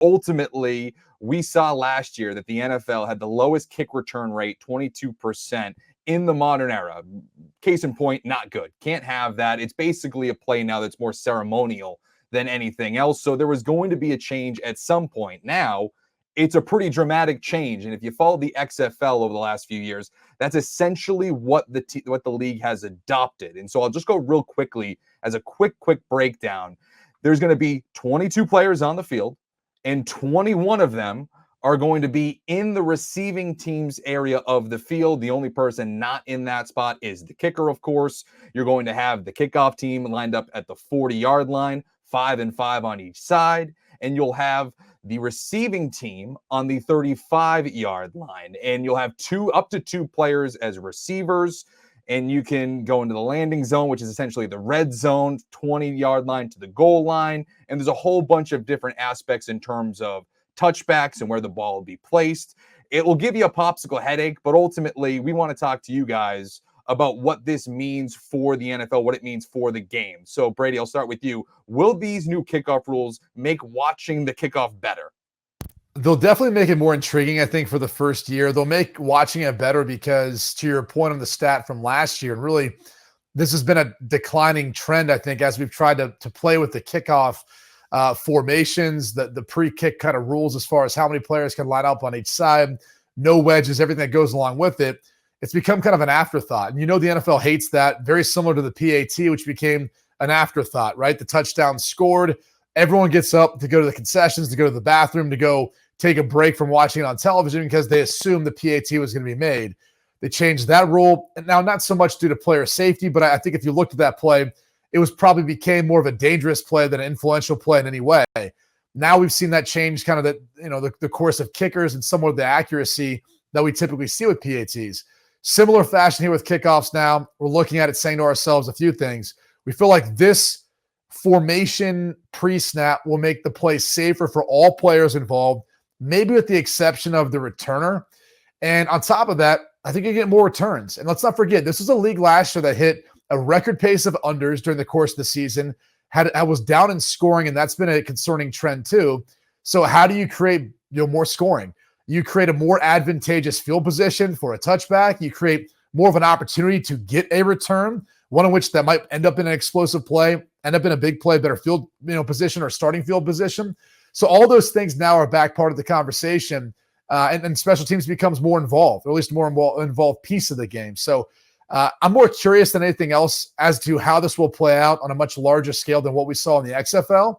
ultimately, we saw last year that the NFL had the lowest kick return rate, 22%, in the modern era. Case in point, not good. Can't have that. It's basically a play now that's more ceremonial than anything else. So there was going to be a change at some point. Now, it's a pretty dramatic change. And if you follow the XFL over the last few years, that's essentially what the league has adopted. And so I'll just go real quickly as a quick breakdown. There's going to be 22 players on the field, and 21 of them are going to be in the receiving team's area of the field. The only person not in that spot is the kicker, of course. You're going to have the kickoff team lined up at the 40-yard line, 5 and 5 on each side, and you'll have the receiving team on the 35-yard line, and you'll have up to two players as receivers, and you can go into the landing zone, which is essentially the red zone, 20-yard line to the goal line, and there's a whole bunch of different aspects in terms of touchbacks and where the ball will be placed. It will give you a popsicle headache, but ultimately we want to talk to you guys about what this means for the NFL, what it means for the game. So Brady, I'll start with you. Will these new kickoff rules make watching the kickoff better? They'll definitely make it more intriguing, I think, for the first year. They'll make watching it better because, to your point on the stat from last year, and really this has been a declining trend, I think, as we've tried to play with the kickoff formations, the pre-kick kind of rules as far as how many players can line up on each side, no wedges, everything that goes along with it. It's become kind of an afterthought. And the NFL hates that, very similar to the PAT, which became an afterthought, right? The touchdown scored. Everyone gets up to go to the concessions, to go to the bathroom, to go take a break from watching it on television because they assumed the PAT was going to be made. They changed that rule. And now, not so much due to player safety, but I think if you looked at that play, it probably became more of a dangerous play than an influential play in any way. Now we've seen that change kind of the course of kickers and somewhat of the accuracy that we typically see with PATs. Similar fashion here with kickoffs now. We're looking at it saying to ourselves a few things. We feel like this formation pre-snap will make the play safer for all players involved, maybe with the exception of the returner. And on top of that, I think you get more returns. And let's not forget, this was a league last year that hit a record pace of unders during the course of the season. I was down in scoring, and that's been a concerning trend too. So how do you create more scoring? You create a more advantageous field position for a touchback. You create more of an opportunity to get a return, one in which that might end up in an explosive play, end up in a big play, better field position or starting field position. So all those things now are back part of the conversation, and special teams becomes more involved, or at least more involved piece of the game. So I'm more curious than anything else as to how this will play out on a much larger scale than what we saw in the XFL.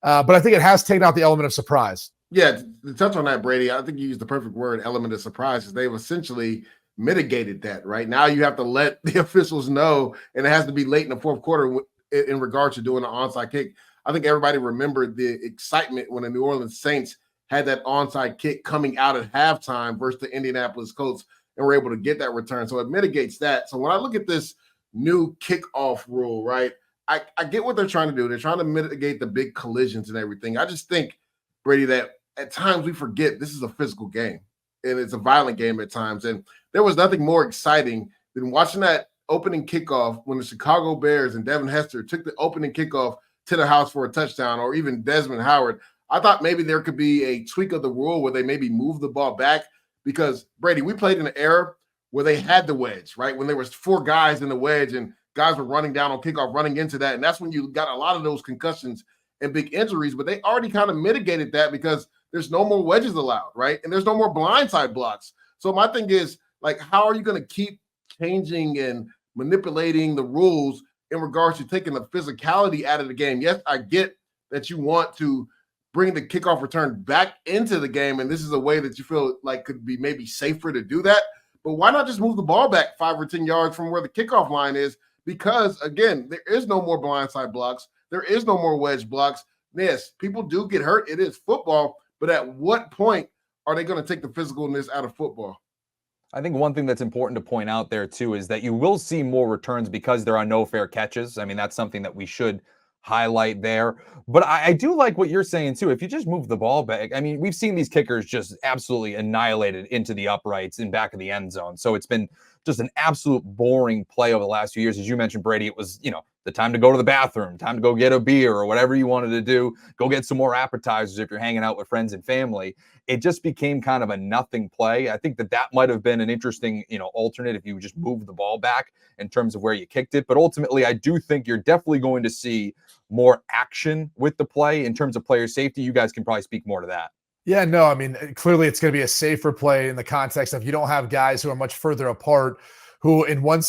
But I think it has taken out the element of surprise. Yeah, to touch on that, Brady, I think you used the perfect word, element of surprise, is they've essentially mitigated that, right? Now you have to let the officials know, and it has to be late in the fourth quarter in regards to doing an onside kick. I think everybody remembered the excitement when the New Orleans Saints had that onside kick coming out at halftime versus the Indianapolis Colts, and were able to get that return. So it mitigates that. So when I look at this new kickoff rule, right, I get what they're trying to do. They're trying to mitigate the big collisions and everything. I just think, Brady, that at times we forget this is a physical game, and it's a violent game at times. And there was nothing more exciting than watching that opening kickoff when the Chicago Bears and Devin Hester took the opening kickoff to the house for a touchdown, or even Desmond Howard. I thought maybe there could be a tweak of the rule where they maybe move the ball back, because, Brady, we played in an era where they had the wedge, right? When there was 4 guys in the wedge and guys were running down on kickoff, running into that. And that's when you got a lot of those concussions and big injuries. But they already kind of mitigated that because there's no more wedges allowed, right? And there's no more blindside blocks. So my thing is, like, how are you going to keep changing and manipulating the rules in regards to taking the physicality out of the game? Yes, I get that you want to bring the kickoff return back into the game, and this is a way that you feel like could be maybe safer to do that. But why not just move the ball back 5 or 10 yards from where the kickoff line is? Because, again, there is no more blindside blocks. There is no more wedge blocks. Yes, people do get hurt. It is football. But at what point are they going to take the physicalness out of football? I think one thing that's important to point out there, too, is that you will see more returns because there are no fair catches. I mean, that's something that we should highlight there. But I do like what you're saying, too. If you just move the ball back, I mean, we've seen these kickers just absolutely annihilated into the uprights in back of the end zone. So it's been just an absolute boring play over the last few years. As you mentioned, Brady, it was, the time to go to the bathroom, time to go get a beer or whatever you wanted to do, go get some more appetizers if you're hanging out with friends and family. It just became kind of a nothing play. I think that might have been an interesting, alternate if you just move the ball back in terms of where you kicked it. But ultimately, I do think you're definitely going to see more action with the play in terms of player safety. You guys can probably speak more to that. Yeah, no, I mean, clearly it's going to be a safer play in the context of you don't have guys who are much further apart, who in one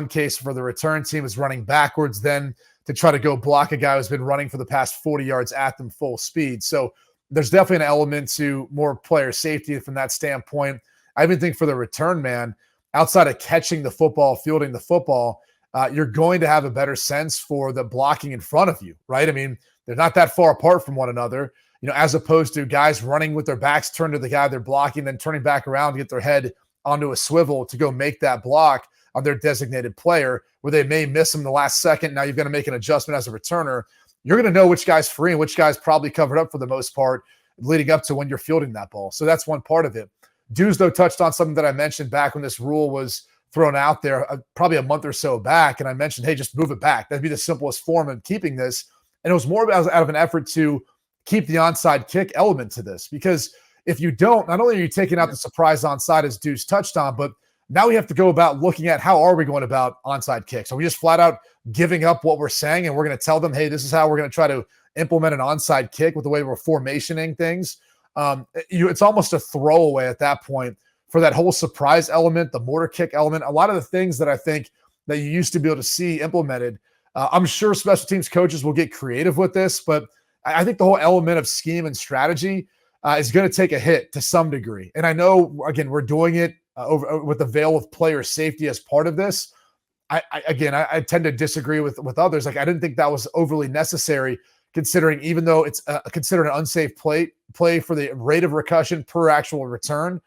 case for the return team is running backwards then to try to go block a guy who's been running for the past 40 yards at them full speed. So there's definitely an element to more player safety from that standpoint. I even think for the return man, outside of catching the football, fielding the football, you're going to have a better sense for the blocking in front of you, right? I mean, they're not that far apart from one another. As opposed to guys running with their backs turned to the guy they're blocking, then turning back around to get their head onto a swivel to go make that block on their designated player, where they may miss him in the last second. Now you've got to make an adjustment as a returner. You're going to know which guy's free and which guy's probably covered up for the most part leading up to when you're fielding that ball. So that's one part of it. Dews, though, touched on something that I mentioned back when this rule was thrown out there, probably a month or so back, and I mentioned, hey, just move it back. That'd be the simplest form of keeping this. And it was more out of an effort to keep the onside kick element to this, because if you don't, not only are you taking out the surprise onside as Deuce touched on, but now we have to go about looking at how are we going about onside kicks. Are we just flat out giving up what we're saying and we're going to tell them, hey, this is how we're going to try to implement an onside kick with the way we're formationing things? It's almost a throwaway at that point for that whole surprise element, the mortar kick element, a lot of the things that I think that you used to be able to see implemented. I'm sure special teams coaches will get creative with this, but I think the whole element of scheme and strategy is going to take a hit to some degree. And I know, again, we're doing it with the veil of player safety as part of this. I tend to disagree with others. Like, I didn't think that was overly necessary, considering even though it's considered an unsafe play for the rate of recussion per actual return.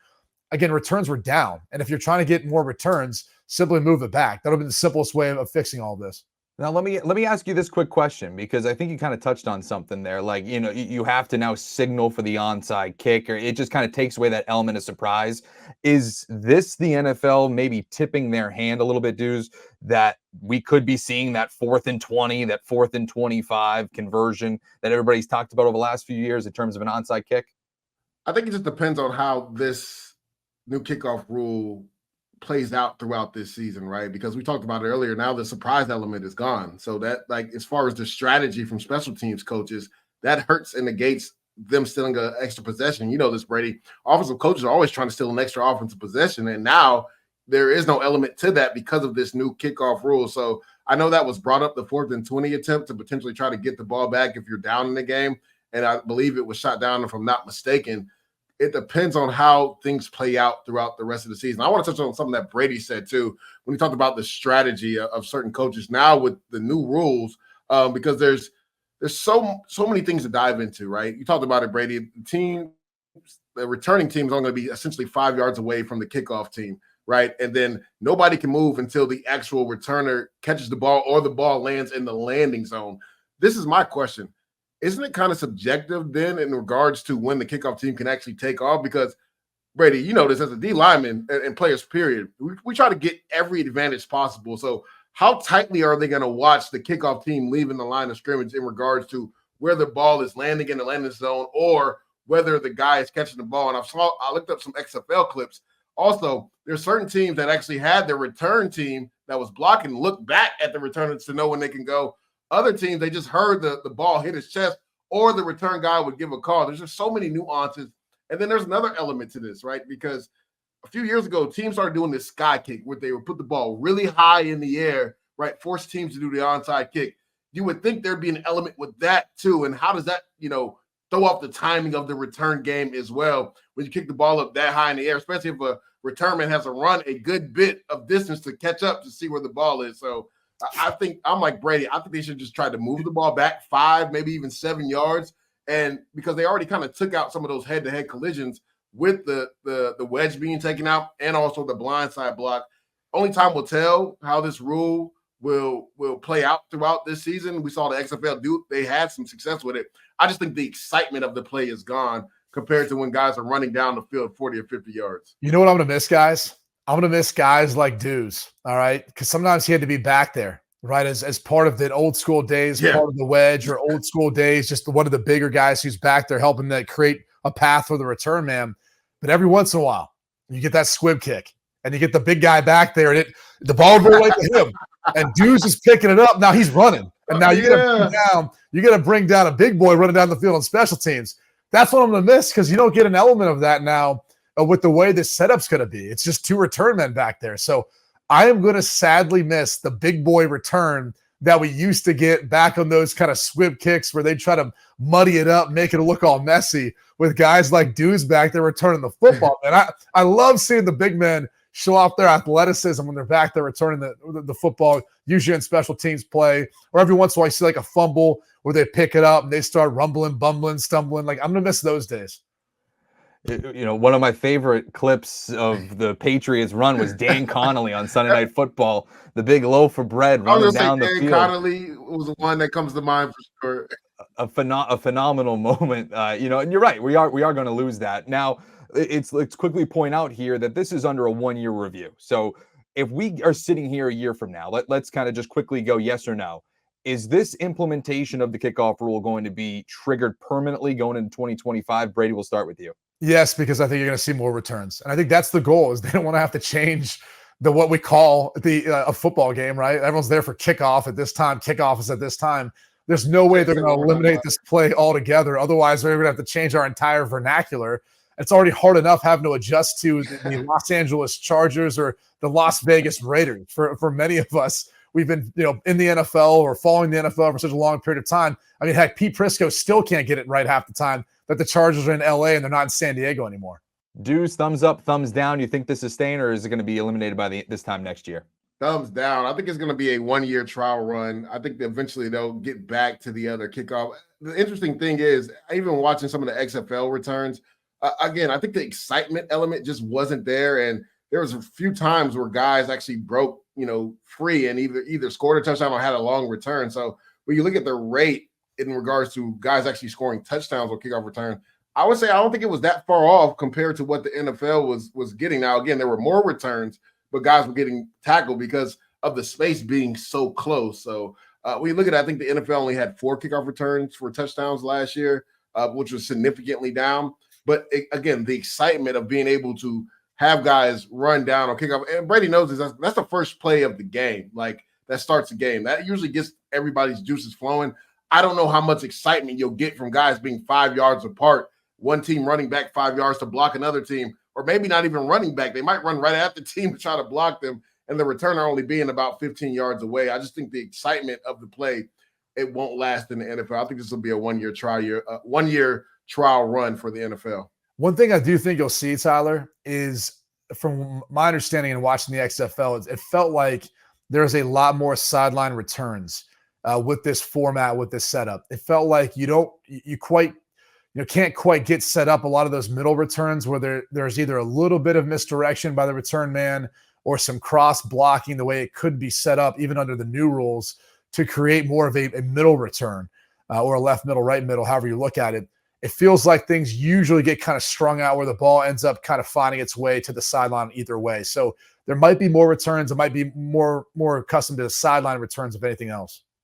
Again, returns were down. And if you're trying to get more returns, simply move it back. That'll be the simplest way of fixing all of this. Now, let me ask you this quick question, because I think you kind of touched on something there. Like, you have to now signal for the onside kick, or it just kind of takes away that element of surprise. Is this the NFL maybe tipping their hand a little bit, Dudes, that we could be seeing that 4th and 20, that 4th and 25 conversion that everybody's talked about over the last few years in terms of an onside kick? I think it just depends on how this new kickoff rule plays out throughout this season, right? Because we talked about it earlier. Now the surprise element is gone. So that, like, as far as the strategy from special teams coaches, that hurts and negates them stealing an extra possession. You know this, Brady. Offensive coaches are always trying to steal an extra offensive possession. And now there is no element to that because of this new kickoff rule. So I know that was brought up, the 4th and 20 attempt to potentially try to get the ball back if you're down in the game. And I believe it was shot down, if I'm not mistaken. It depends on how things play out throughout the rest of the season. I want to touch on something that Brady said too, when he talked about the strategy of certain coaches now with the new rules, because there's so many things to dive into, right? You talked about it, Brady. The returning team is only going to be essentially 5 yards away from the kickoff team, right? And then nobody can move until the actual returner catches the ball or the ball lands in the landing zone. This is my question. Isn't it kind of subjective then in regards to when the kickoff team can actually take off? Because, Brady, you know this, as a D lineman and players, period, we try to get every advantage possible. So how tightly are they going to watch the kickoff team leaving the line of scrimmage in regards to where the ball is landing in the landing zone or whether the guy is catching the ball? And I looked up some XFL clips. Also, there's certain teams that actually had their return team that was blocking look back at the returners to know when they can go. Other teams, they just heard the ball hit his chest or the return guy would give a call. There's just so many nuances. And then there's another element to this, right? Because a few years ago, teams started doing this sky kick where they would put the ball really high in the air, right? Force teams to do the onside kick. You would think there'd be an element with that too. And how does that, throw off the timing of the return game as well when you kick the ball up that high in the air, especially if a returnman has to run a good bit of distance to catch up to see where the ball is. So I think I'm like Brady. I think they should just try to move the ball back 5, maybe even 7 yards. And because they already kind of took out some of those head-to-head collisions with the wedge being taken out and also the blindside block. Only time will tell how this rule will play out throughout this season. We saw the XFL do, they had some success with it. I just think the excitement of the play is gone compared to when guys are running down the field 40 or 50 yards. You know what I'm going to miss, guys? I'm going to miss guys like Dews, all right? Because sometimes he had to be back there, right? As part of the old school days, Yeah. part of the wedge or old school days, just one of the bigger guys who's back there helping to create a path for the return man. But every once in a while, you get that squib kick and you get the big guy back there and the ball goes right to him. And Deuce is picking it up. Now he's running. And now you got to bring down a big boy running down the field on special teams. That's what I'm going to miss because you don't get an element of that now with the way this setup's going to be. It's just 2 return men back there. So I am going to sadly miss the big boy return that we used to get back on those kind of squib kicks where they try to muddy it up, make it look all messy with guys like Deuce back there returning the football. And I love seeing the big men show off their athleticism when they're back there returning the football, usually in special teams play, or every once in a while you see like a fumble where they pick it up and they start rumbling, bumbling, stumbling. Like I'm going to miss those days. You know, one of my favorite clips of the Patriots run was Dan Connolly on Sunday Night Football, the big loaf of bread running down the field. Dan Connolly was the one that comes to mind for sure. A phenomenal moment. You know, and you're right. We are going to lose that. Now, let's quickly point out here that this is under a 1-year review. So if we are sitting here a year from now, let's kind of just quickly go yes or no. Is this implementation of the kickoff rule going to be triggered permanently going into 2025? Brady, we'll start with you. Yes, because I think you're going to see more returns. And I think that's the goal is they don't want to have to change what we call a football game, right? Everyone's there for kickoff at this time. Kickoff is at this time. There's no way they're going to eliminate this play altogether. Otherwise, they're going to have to change our entire vernacular. It's already hard enough having to adjust to the Los Angeles Chargers or the Las Vegas Raiders. For many of us, we've been in the NFL or following the NFL for such a long period of time. I mean, heck, Pete Prisco still can't get it right half the time that the Chargers are in LA and they're not in San Diego anymore. Deuce, thumbs up, thumbs down. You think this is staying, or is it going to be eliminated by this time next year? Thumbs down. I think it's going to be a 1-year trial run. I think that eventually they'll get back to the other kickoff. The interesting thing is, even watching some of the XFL returns, again, I think the excitement element just wasn't there. And there was a few times where guys actually broke, free and either scored a touchdown or had a long return. So when you look at the rate in regards to guys actually scoring touchdowns or kickoff return, I would say I don't think it was that far off compared to what the NFL was getting. Now, again, there were more returns, but guys were getting tackled because of the space being so close. So when you look at it, I think the NFL only had 4 kickoff returns for touchdowns last year, which was significantly down. But again, the excitement of being able to have guys run down or kickoff, and Brady knows this, that's the first play of the game. Like that starts the game. That usually gets everybody's juices flowing. I don't know how much excitement you'll get from guys being 5 yards apart, one team running back 5 yards to block another team, or maybe not even running back. They might run right at the team to try to block them, and the returner only being about 15 yards away. I just think the excitement of the play, it won't last in the NFL. I think this will be a 1-year trial run for the NFL. One thing I do think you'll see, Tyler, is from my understanding and watching the XFL, it felt like there's a lot more sideline returns with this format, with this setup. It felt like you can't quite get set up a lot of those middle returns where there's either a little bit of misdirection by the return man or some cross blocking the way it could be set up, even under the new rules, to create more of a middle return or a left middle, right middle, however you look at it. It feels like things usually get kind of strung out where the ball ends up kind of finding its way to the sideline either way. So there might be more returns. It might be more accustomed to the sideline returns, if anything else.